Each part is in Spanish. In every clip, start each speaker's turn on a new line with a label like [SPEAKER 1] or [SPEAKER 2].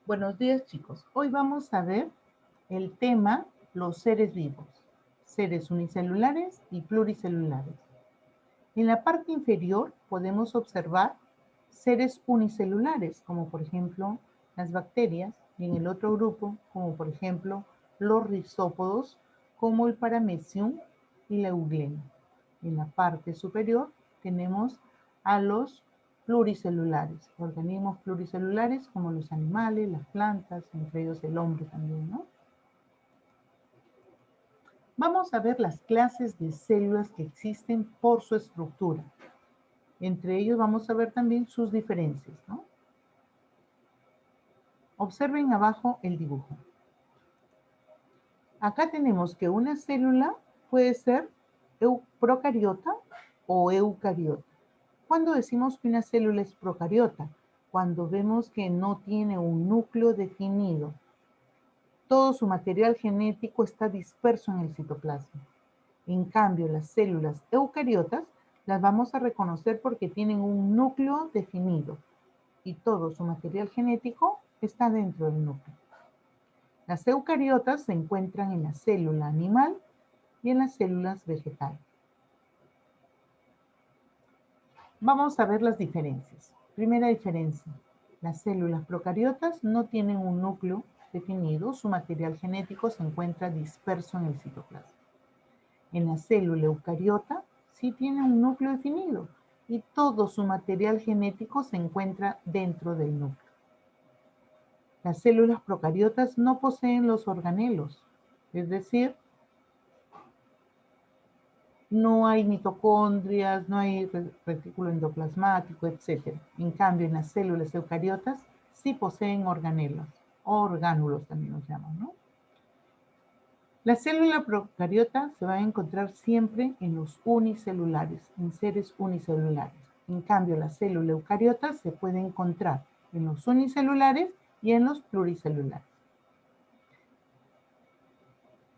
[SPEAKER 1] Buenos días, chicos. Hoy vamos a ver el tema los seres vivos, seres unicelulares y pluricelulares. En la parte inferior podemos observar seres unicelulares, como por ejemplo las bacterias, y en el otro grupo, como por ejemplo los rizópodos, como el paramecium y la euglena. En la parte superior tenemos a los pluricelulares, organismos pluricelulares como los animales, las plantas, entre ellos el hombre también, ¿no? Vamos a ver las clases de células que existen por su estructura. Entre ellos vamos a ver también sus diferencias, ¿no? Observen abajo el dibujo. Acá tenemos que una célula puede ser procariota o eucariota. ¿Cuándo decimos que una célula es procariota? Cuando vemos que no tiene un núcleo definido. Todo su material genético está disperso en el citoplasma. En cambio, las células eucariotas las vamos a reconocer porque tienen un núcleo definido y todo su material genético está dentro del núcleo. Las eucariotas se encuentran en la célula animal y en las células vegetales. Vamos a ver las diferencias. Primera diferencia, las células procariotas no tienen un núcleo definido, su material genético se encuentra disperso en el citoplasma. En la célula eucariota sí tiene un núcleo definido y todo su material genético se encuentra dentro del núcleo. Las células procariotas no poseen los organelos, es decir, no hay mitocondrias, no hay retículo endoplasmático, etc. En cambio, en las células eucariotas sí poseen organelos, orgánulos también los llaman, ¿no? La célula procariota se va a encontrar siempre en los unicelulares, en seres unicelulares. En cambio, la célula eucariota se puede encontrar en los unicelulares y en los pluricelulares.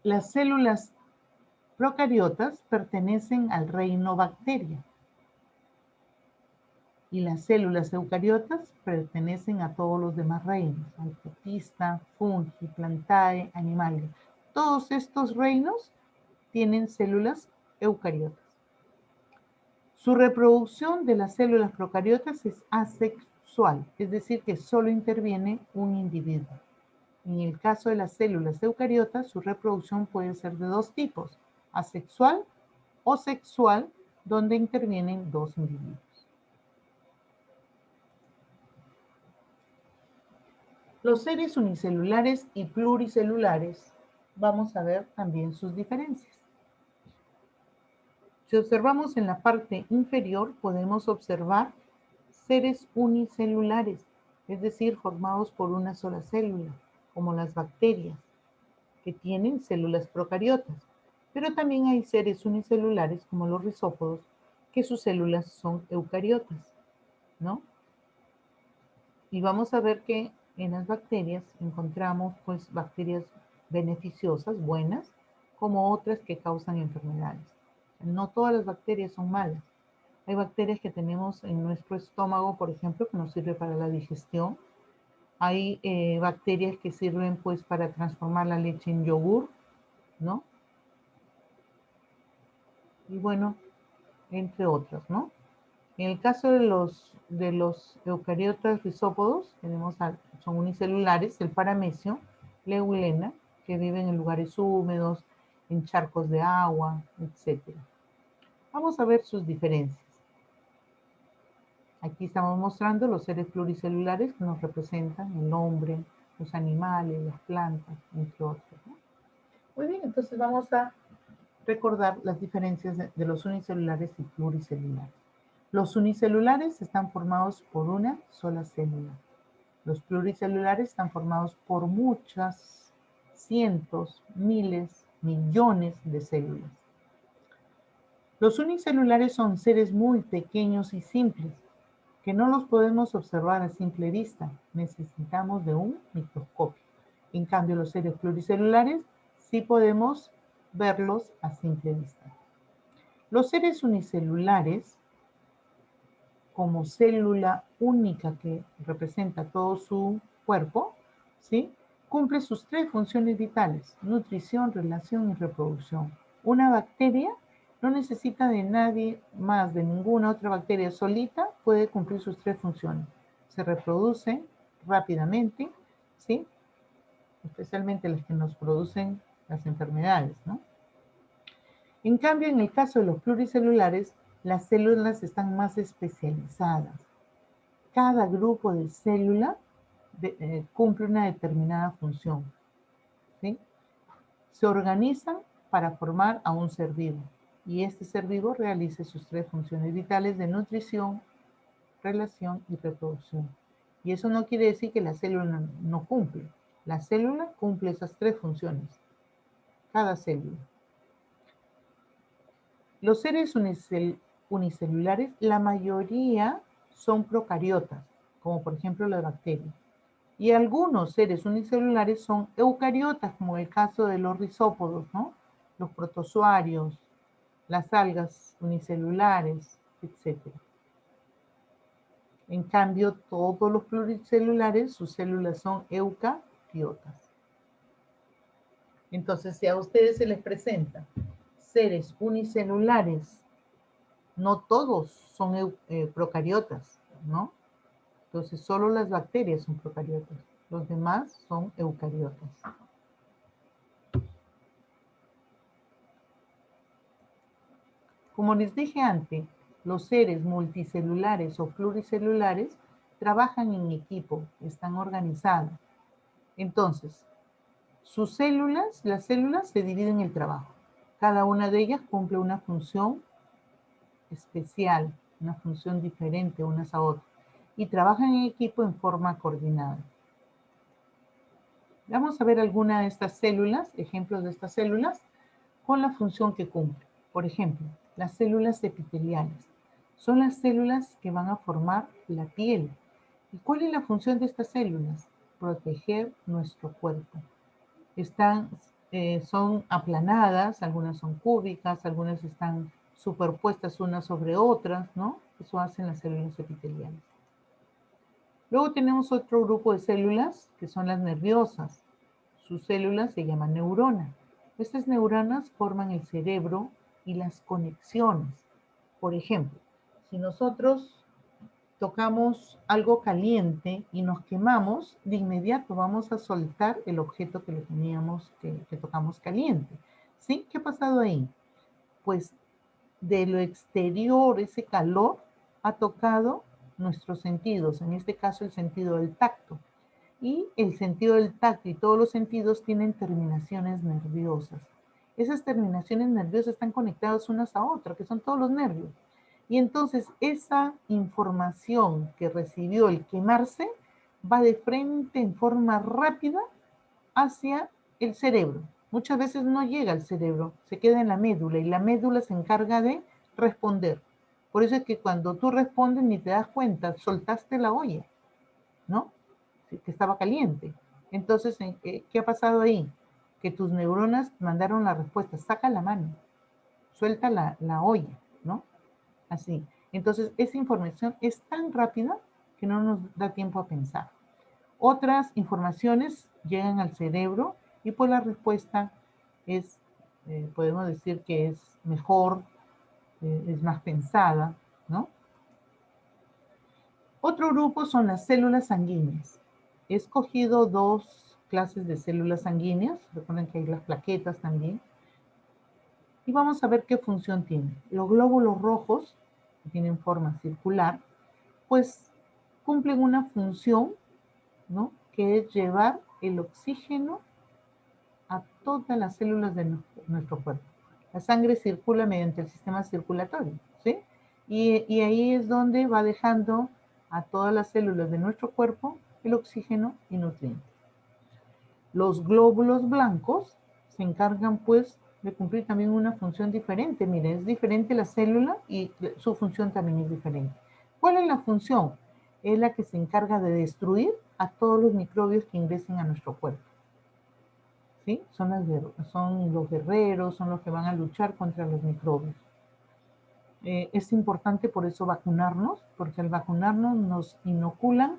[SPEAKER 1] Las células procariotas pertenecen al reino bacteria y las células eucariotas pertenecen a todos los demás reinos, al protista, fungi, plantae, animalia. Todos estos reinos tienen células eucariotas. Su reproducción de las células procariotas es asexual, es decir, que solo interviene un individuo. En el caso de las células eucariotas, su reproducción puede ser de dos tipos, asexual o sexual, donde intervienen dos individuos. Los seres unicelulares y pluricelulares, vamos a ver también sus diferencias. Si observamos en la parte inferior, podemos observar seres unicelulares, es decir, formados por una sola célula, como las bacterias, que tienen células procariotas. Pero también hay seres unicelulares, como los rizópodos, que sus células son eucariotas, ¿no? Y vamos a ver que en las bacterias encontramos pues bacterias beneficiosas, buenas, como otras que causan enfermedades. No todas las bacterias son malas. Hay bacterias que tenemos en nuestro estómago, por ejemplo, que nos sirve para la digestión. Hay bacterias que sirven pues para transformar la leche en yogur, ¿no? Y bueno, entre otras, ¿no? En el caso de los eucariotas rizópodos, son unicelulares, el paramecium, la eulena, que viven en lugares húmedos, en charcos de agua, etc. Vamos a ver sus diferencias. Aquí estamos mostrando los seres pluricelulares que nos representan, el hombre, los animales, las plantas, entre otros, ¿no? Muy bien, entonces vamos a recordar las diferencias de los unicelulares y pluricelulares. Los unicelulares están formados por una sola célula. Los pluricelulares están formados por muchas, cientos, miles, millones de células. Los unicelulares son seres muy pequeños y simples, que no los podemos observar a simple vista. Necesitamos de un microscopio. En cambio, los seres pluricelulares sí podemos verlos a simple vista. Los seres unicelulares, como célula única que representa todo su cuerpo, ¿sí? Cumple sus 3 funciones vitales: nutrición, relación y reproducción. Una bacteria no necesita de nadie más, de ninguna otra bacteria solita, puede cumplir sus 3 funciones. Se reproduce rápidamente, ¿sí? Especialmente las que nos producen las enfermedades, ¿no? En cambio, en el caso de los pluricelulares, las células están más especializadas. Cada grupo de célula cumple una determinada función, ¿sí? Se organizan para formar a un ser vivo, y este ser vivo realiza sus 3 funciones vitales de nutrición, relación y reproducción. Y eso no quiere decir que la célula no cumple. La célula cumple esas 3 funciones, cada célula. Los seres unicelulares, la mayoría son procariotas, como por ejemplo las bacterias. Y algunos seres unicelulares son eucariotas, como el caso de los rizópodos, ¿no? Los protozoarios, las algas unicelulares, etc. En cambio, todos los pluricelulares, sus células son eucariotas. Entonces, si a ustedes se les presenta seres unicelulares, no todos son procariotas, ¿no? Entonces, solo las bacterias son procariotas. Los demás son eucariotas. Como les dije antes, los seres multicelulares o pluricelulares trabajan en equipo, están organizados. Entonces, las células se dividen el trabajo. Cada una de ellas cumple una función especial, una función diferente unas a otras, y trabajan en equipo en forma coordinada. Vamos a ver algunas de estas células, ejemplos de estas células, con la función que cumple. Por ejemplo, las células epiteliales. Son las células que van a formar la piel. ¿Y cuál es la función de estas células? Proteger nuestro cuerpo. Son aplanadas, algunas son cúbicas, algunas están superpuestas unas sobre otras, ¿no? Eso hacen las células epiteliales. Luego tenemos otro grupo de células que son las nerviosas. Sus células se llaman neuronas. Estas neuronas forman el cerebro y las conexiones. Por ejemplo, si nosotros tocamos algo caliente y nos quemamos, de inmediato vamos a soltar el objeto que que tocamos caliente. ¿Sí? ¿Qué ha pasado ahí? Pues de lo exterior, ese calor ha tocado nuestros sentidos, en este caso el sentido del tacto. Y el sentido del tacto y todos los sentidos tienen terminaciones nerviosas. Esas terminaciones nerviosas están conectadas unas a otras, que son todos los nervios. Y entonces esa información que recibió el quemarse va de frente en forma rápida hacia el cerebro. Muchas veces no llega al cerebro, se queda en la médula y la médula se encarga de responder. Por eso es que cuando tú respondes ni te das cuenta, soltaste la olla, ¿no? Que estaba caliente. Entonces, ¿qué ha pasado ahí? Que tus neuronas mandaron la respuesta, saca la mano, suelta la olla, ¿no? Así. Entonces, esa información es tan rápida que no nos da tiempo a pensar. Otras informaciones llegan al cerebro y pues la respuesta es, podemos decir que es mejor, es más pensada, ¿no? Otro grupo son las células sanguíneas. He escogido 2 clases de células sanguíneas. Recuerden que hay las plaquetas también. Y vamos a ver qué función tienen. Los glóbulos rojos, que tienen forma circular, pues cumplen una función, ¿no? Que es llevar el oxígeno a todas las células de nuestro cuerpo. La sangre circula mediante el sistema circulatorio, ¿sí? Y ahí es donde va dejando a todas las células de nuestro cuerpo el oxígeno y nutrientes. Los glóbulos blancos se encargan pues de cumplir también una función diferente. Miren, es diferente la célula y su función también es diferente. ¿Cuál es la función? Es la que se encarga de destruir a todos los microbios que ingresen a nuestro cuerpo. ¿Sí? Son los guerreros, son los que van a luchar contra los microbios. Es importante por eso vacunarnos, porque al vacunarnos nos inoculan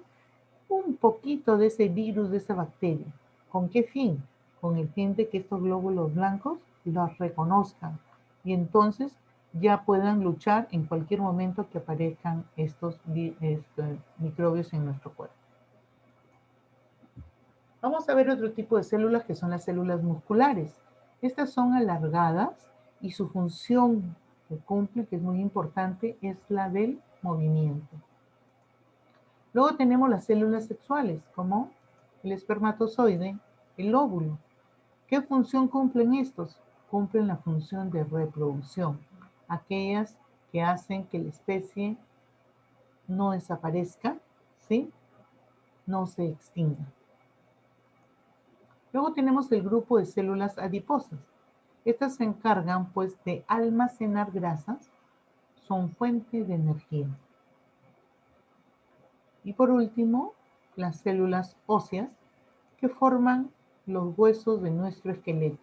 [SPEAKER 1] un poquito de ese virus, de esa bacteria. ¿Con qué fin? Con el fin de que estos glóbulos blancos los reconozcan y entonces ya puedan luchar en cualquier momento que aparezcan estos microbios en nuestro cuerpo. Vamos a ver otro tipo de células que son las células musculares. Estas son alargadas y su función que cumple, que es muy importante, es la del movimiento. Luego tenemos las células sexuales, como el espermatozoide, el óvulo. ¿Qué función cumplen estos? Cumplen la función de reproducción, aquellas que hacen que la especie no desaparezca, ¿sí? No se extinga. Luego tenemos el grupo de células adiposas. Estas se encargan pues de almacenar grasas, son fuente de energía. Y por último, las células óseas que forman los huesos de nuestro esqueleto.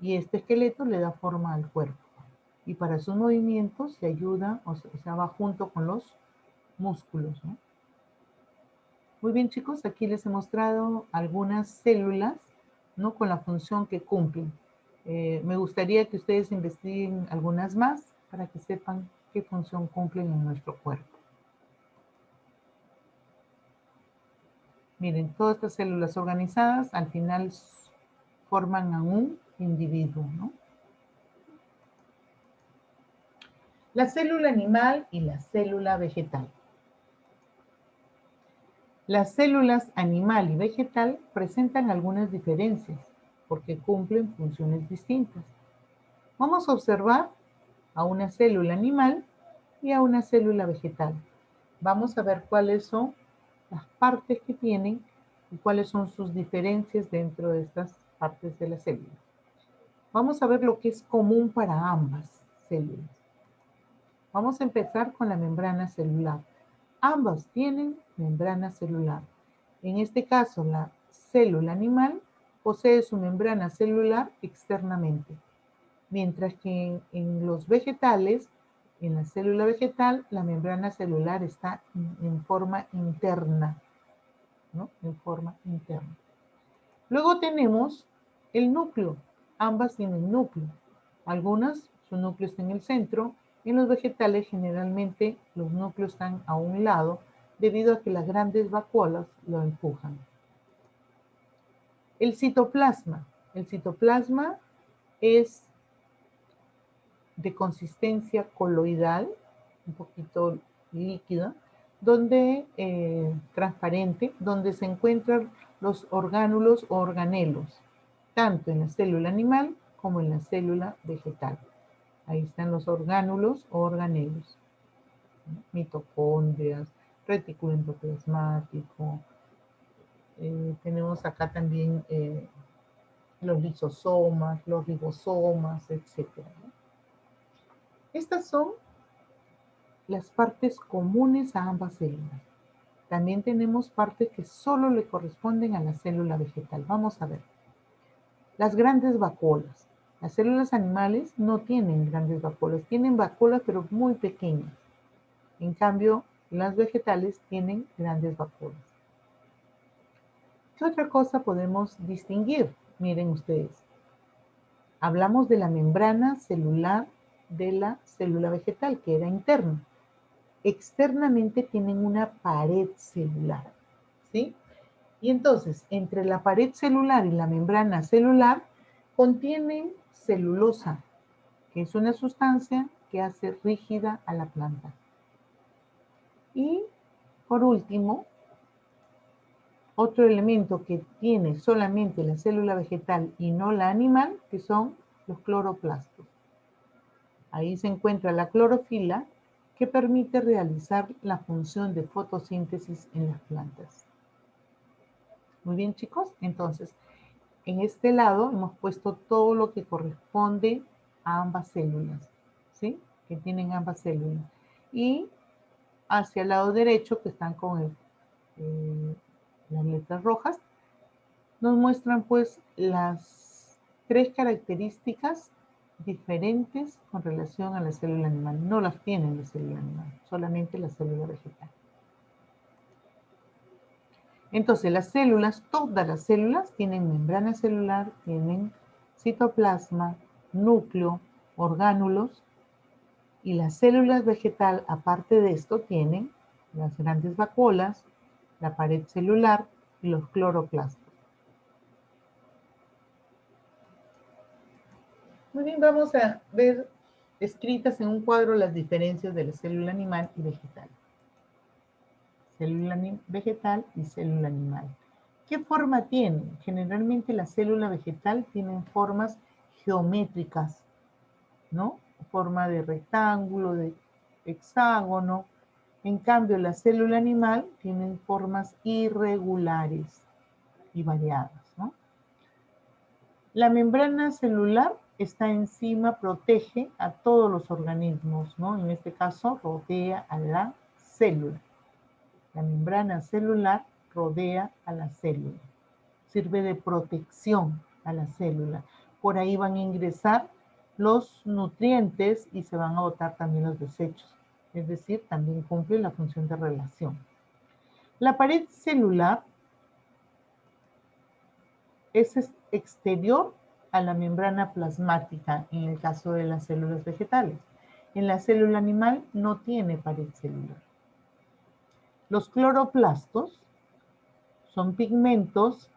[SPEAKER 1] Y este esqueleto le da forma al cuerpo. Y para sus movimientos se ayuda, o sea, va junto con los músculos, ¿no? Muy bien, chicos, aquí les he mostrado algunas células, ¿no? Con la función que cumplen. Me gustaría que ustedes investiguen algunas más para que sepan qué función cumplen en nuestro cuerpo. Miren, todas estas células organizadas al final forman a un individuo, ¿no? La célula animal y la célula vegetal. Las células animal y vegetal presentan algunas diferencias porque cumplen funciones distintas. Vamos a observar a una célula animal y a una célula vegetal. Vamos a ver cuáles son las partes que tienen y cuáles son sus diferencias dentro de estas partes de la célula. Vamos a ver lo que es común para ambas células. Vamos a empezar con la membrana celular. Ambas tienen membrana celular. En este caso, la célula animal posee su membrana celular externamente, mientras que en los vegetales, en la célula vegetal, la membrana celular está en forma interna, ¿no? En forma interna. Luego tenemos el núcleo. Ambas tienen núcleo. Algunas, su núcleo está en el centro. En los vegetales, generalmente, los núcleos están a un lado debido a que las grandes vacuolas lo empujan. El citoplasma. El citoplasma es de consistencia coloidal, un poquito líquida, donde transparente, donde se encuentran los orgánulos o organelos, tanto en la célula animal como en la célula vegetal. Ahí están los orgánulos o organelos, mitocondrias, retículo endoplasmático. Tenemos acá también los lisosomas, los ribosomas, etc. Estas son las partes comunes a ambas células. También tenemos partes que solo le corresponden a la célula vegetal. Vamos a ver. Las grandes vacuolas. Las células animales no tienen grandes vacuolas. Tienen vacuolas, pero muy pequeñas. En cambio, las vegetales tienen grandes vacuolas. ¿Qué otra cosa podemos distinguir? Miren ustedes. Hablamos de la membrana celular de la célula vegetal, que era interna. Externamente tienen una pared celular, ¿sí? Y entonces, entre la pared celular y la membrana celular, contienen celulosa, que es una sustancia que hace rígida a la planta. Y, por último, otro elemento que tiene solamente la célula vegetal y no la animal, que son los cloroplastos. Ahí se encuentra la clorofila, que permite realizar la función de fotosíntesis en las plantas. Muy bien, chicos. Entonces, en este lado hemos puesto todo lo que corresponde a ambas células, ¿sí? Que tienen ambas células. Y hacia el lado derecho, que están con las letras rojas, nos muestran pues las tres características diferentes con relación a la célula animal. No las tiene la célula animal, solamente la célula vegetal. Entonces, las células, todas las células tienen membrana celular, tienen citoplasma, núcleo, orgánulos, y las células vegetal, aparte de esto, tienen las grandes vacuolas, la pared celular y los cloroplastos. Muy bien, vamos a ver escritas en un cuadro las diferencias de la célula animal y vegetal. Célula vegetal y célula animal. ¿Qué forma tienen? Generalmente la célula vegetal tienen formas geométricas, ¿no? Forma de rectángulo, de hexágono. En cambio, la célula animal tienen formas irregulares y variadas, ¿no? La membrana celular está encima, protege a todos los organismos, ¿no? En este caso, rodea a la célula. La membrana celular rodea a la célula. Sirve de protección a la célula. Por ahí van a ingresar los nutrientes y se van a botar también los desechos. Es decir, también cumple la función de relación. La pared celular es exterior a la membrana plasmática en el caso de las células vegetales. En la célula animal no tiene pared celular. Los cloroplastos son pigmentos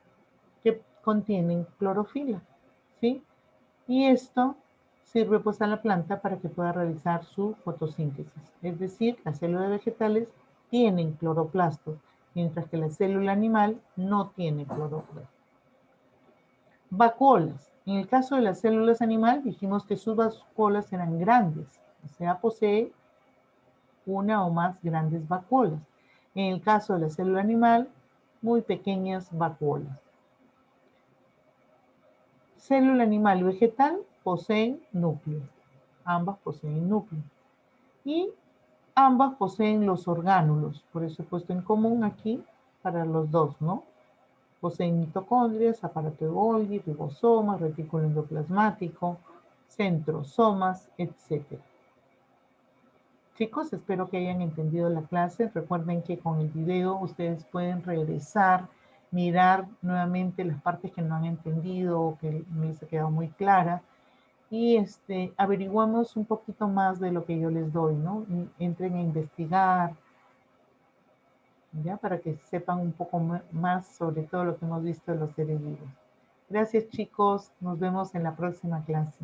[SPEAKER 1] que contienen clorofila, ¿sí? Y esto sirve pues a la planta para que pueda realizar su fotosíntesis. Es decir, las células vegetales tienen cloroplastos, mientras que la célula animal no tiene cloroplastos. Vacuolas. En el caso de las células animal dijimos que sus vacuolas eran grandes, o sea, posee una o más grandes vacuolas. En el caso de la célula animal, muy pequeñas vacuolas. Célula animal y vegetal poseen núcleo. Ambas poseen núcleo. Y ambas poseen los orgánulos. Por eso he puesto en común aquí para los dos, ¿no? Poseen mitocondrias, aparato de Golgi, ribosomas, retículo endoplasmático, centrosomas, etc. Chicos, espero que hayan entendido la clase. Recuerden que con el video ustedes pueden regresar, mirar nuevamente las partes que no han entendido o que les ha quedado muy clara. Y averiguamos un poquito más de lo que yo les doy, ¿no? Entren a investigar, ¿ya? Para que sepan un poco más sobre todo lo que hemos visto de los seres vivos. Gracias, chicos. Nos vemos en la próxima clase.